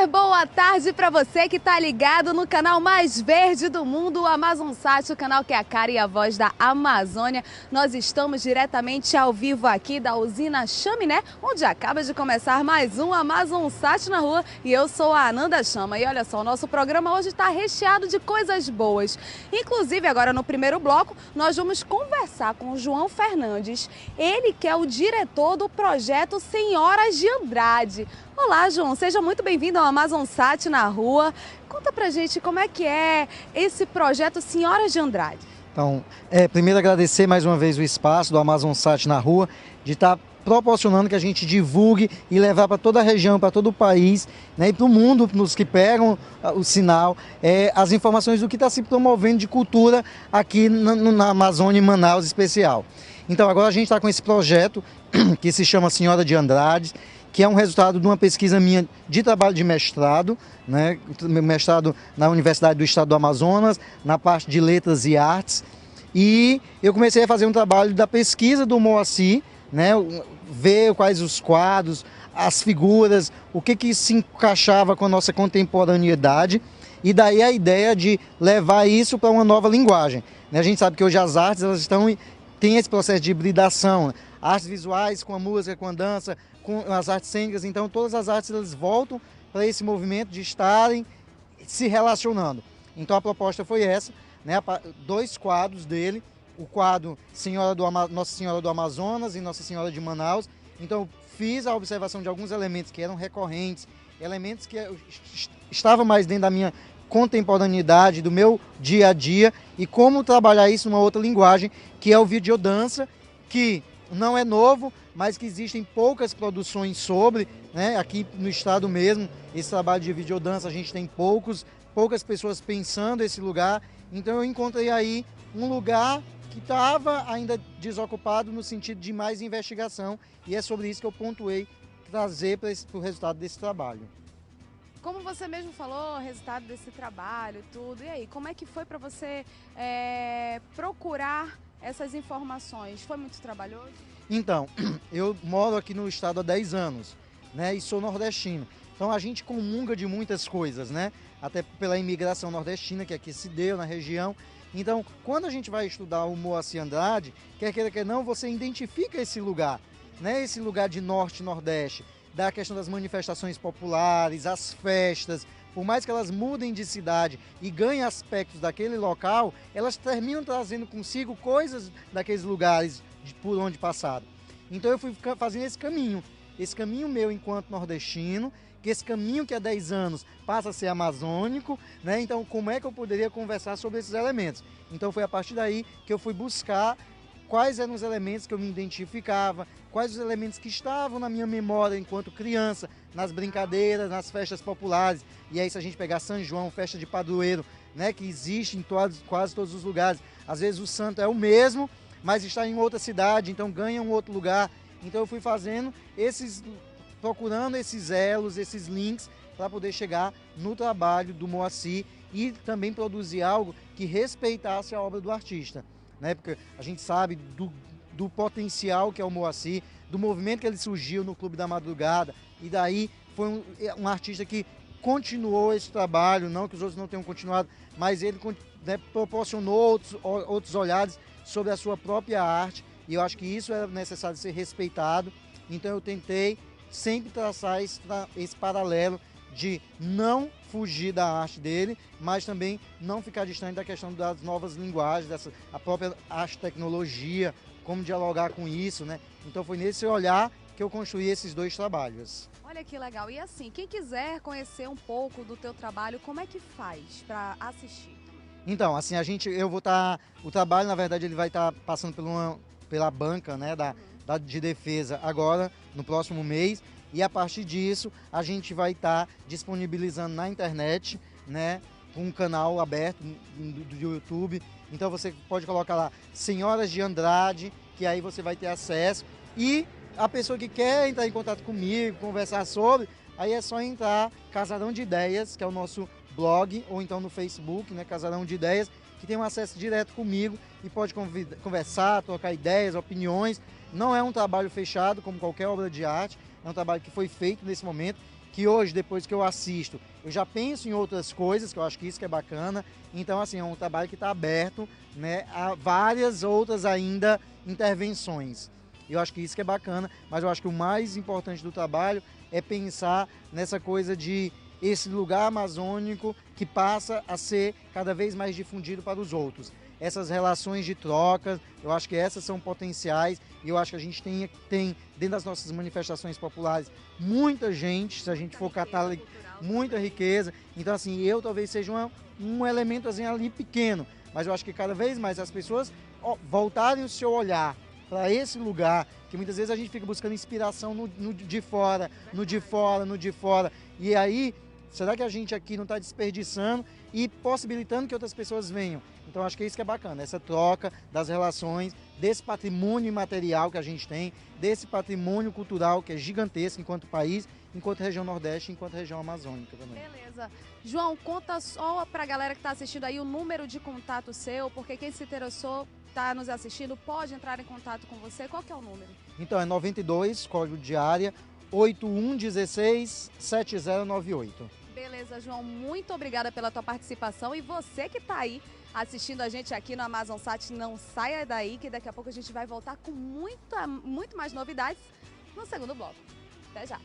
super boa tarde para você que tá ligado no canal mais verde do mundo, o Amazonsat, o canal que é a cara e a voz da Amazônia. Nós estamos diretamente ao vivo aqui da usina Chaminé, onde acaba de começar mais um Amazonsat na rua, e eu sou a Ananda Chama. E olha só, o nosso programa hoje está recheado de coisas boas. Inclusive, agora no primeiro bloco, nós vamos conversar com o João Fernandes, ele que é o diretor do projeto Senhoras de Andrade. Olá, João, seja muito bem-vindo ao Amazonsat na rua. Conta pra gente como é que é esse projeto Senhoras de Andrade. Então, primeiro agradecer mais uma vez o espaço do Amazonsat na rua, de estar proporcionando que a gente divulgue e levar para toda a região, para todo o país, né, e para o mundo, nos que pegam o sinal, as informações do que está se promovendo de cultura aqui na Amazônia, em Manaus especial. Então agora a gente está com esse projeto que se chama Senhora de Andrade, que é um resultado de uma pesquisa minha de trabalho de mestrado, né, mestrado na Universidade do Estado do Amazonas, na parte de Letras e Artes, e eu comecei a fazer um trabalho da pesquisa do Moacir, né, ver quais os quadros, as figuras, o que se encaixava com a nossa contemporaneidade, e daí a ideia de levar isso para uma nova linguagem. Né? A gente sabe que hoje as artes elas têm esse processo de hibridação, né? Artes visuais com a música, com a dança, com as artes cênicas, então todas as artes elas voltam para esse movimento de estarem se relacionando. Então a proposta foi essa, né? 2 quadros dele, o quadro Nossa Senhora do Amazonas e Nossa Senhora de Manaus. Então fiz a observação de alguns elementos que eram recorrentes, elementos que estavam mais dentro da minha contemporaneidade, do meu dia a dia, e como trabalhar isso numa outra linguagem, que é o videodança, que não é novo, mas que existem poucas produções sobre, né? Aqui no estado mesmo, esse trabalho de videodança, a gente tem poucas pessoas pensando esse lugar. Então eu encontrei aí um lugar que estava ainda desocupado no sentido de mais investigação, e é sobre isso que eu pontuei trazer para o resultado desse trabalho. Como você mesmo falou, o resultado desse trabalho e tudo, e aí, como é que foi para você procurar essas informações? Foi muito trabalhoso? Então, eu moro aqui no estado há 10 anos, né, e sou nordestino. Então a gente comunga de muitas coisas, né, até pela imigração nordestina que aqui se deu na região. Então, quando a gente vai estudar o Moacir Andrade, quer queira, quer não, você identifica esse lugar, né, esse lugar de norte e nordeste, da questão das manifestações populares, as festas. Por mais que elas mudem de cidade e ganhem aspectos daquele local, elas terminam trazendo consigo coisas daqueles lugares por onde passaram. Então eu fui fazendo esse caminho meu enquanto nordestino, que esse caminho que há 10 anos passa a ser amazônico, né? Então como é que eu poderia conversar sobre esses elementos? Então foi a partir daí que eu fui buscar quais eram os elementos que eu me identificava, quais os elementos que estavam na minha memória enquanto criança, nas brincadeiras, nas festas populares. E aí se a gente pegar São João, festa de padroeiro, né, que existe em quase todos os lugares, às vezes o santo é o mesmo, mas está em outra cidade, então ganha um outro lugar. Então eu fui procurando esses elos, esses links, para poder chegar no trabalho do Moacir e também produzir algo que respeitasse a obra do artista. Né? Porque a gente sabe do potencial que é o Moacir, do movimento que ele surgiu no Clube da Madrugada, e daí foi um artista que continuou esse trabalho, não que os outros não tenham continuado, mas ele, né, proporcionou outros olhares sobre a sua própria arte, e eu acho que isso era necessário ser respeitado. Então eu tentei sempre traçar esse paralelo de não fugir da arte dele, mas também não ficar distante da questão das novas linguagens, a própria arte tecnologia, como dialogar com isso, né? Então foi nesse olhar que eu construí esses 2 trabalhos. Olha que legal. E assim, quem quiser conhecer um pouco do teu trabalho, como é que faz para assistir? Então, assim, o trabalho, na verdade, ele vai estar passando pela banca, né, de defesa agora, no próximo mês, e a partir disso a gente vai estar disponibilizando na internet, né, com um canal aberto do YouTube. Então você pode colocar lá Senhoras de Andrade, que aí você vai ter acesso, e a pessoa que quer entrar em contato comigo, conversar sobre, aí é só entrar Casarão de Ideias, que é o nosso blog, ou então no Facebook, né, Casarão de Ideias, que tem um acesso direto comigo e pode conversar, trocar ideias, opiniões. Não é um trabalho fechado como qualquer obra de arte, é um trabalho que foi feito nesse momento que hoje, depois que eu assisto, eu já penso em outras coisas, que eu acho que isso que é bacana. Então, assim, é um trabalho que está aberto, né, a várias outras ainda intervenções. Eu acho que isso que é bacana, mas eu acho que o mais importante do trabalho é pensar nessa coisa de esse lugar amazônico que passa a ser cada vez mais difundido para os outros. Essas relações de troca, eu acho que essas são potenciais e eu acho que a gente tem dentro das nossas manifestações populares muita gente, se a gente for catar muita riqueza. Então, assim, eu talvez seja um elemento assim, ali pequeno, mas eu acho que cada vez mais as pessoas voltarem o seu olhar para esse lugar, que muitas vezes a gente fica buscando inspiração no de fora, no de fora, no de fora, e aí, será que a gente aqui não está desperdiçando e possibilitando que outras pessoas venham? Então acho que é isso que é bacana, essa troca das relações, desse patrimônio imaterial que a gente tem, desse patrimônio cultural que é gigantesco enquanto país, enquanto região Nordeste, enquanto região amazônica também. Beleza. João, conta só para a galera que está assistindo aí o número de contato seu, porque quem se interessou, está nos assistindo, pode entrar em contato com você. Qual que é o número? Então é 92, código de área, 8116 7098. Beleza, João, muito obrigada pela tua participação e você que está aí assistindo a gente aqui no AmazonSat, não saia daí que daqui a pouco a gente vai voltar com muito mais novidades no segundo bloco. Até já!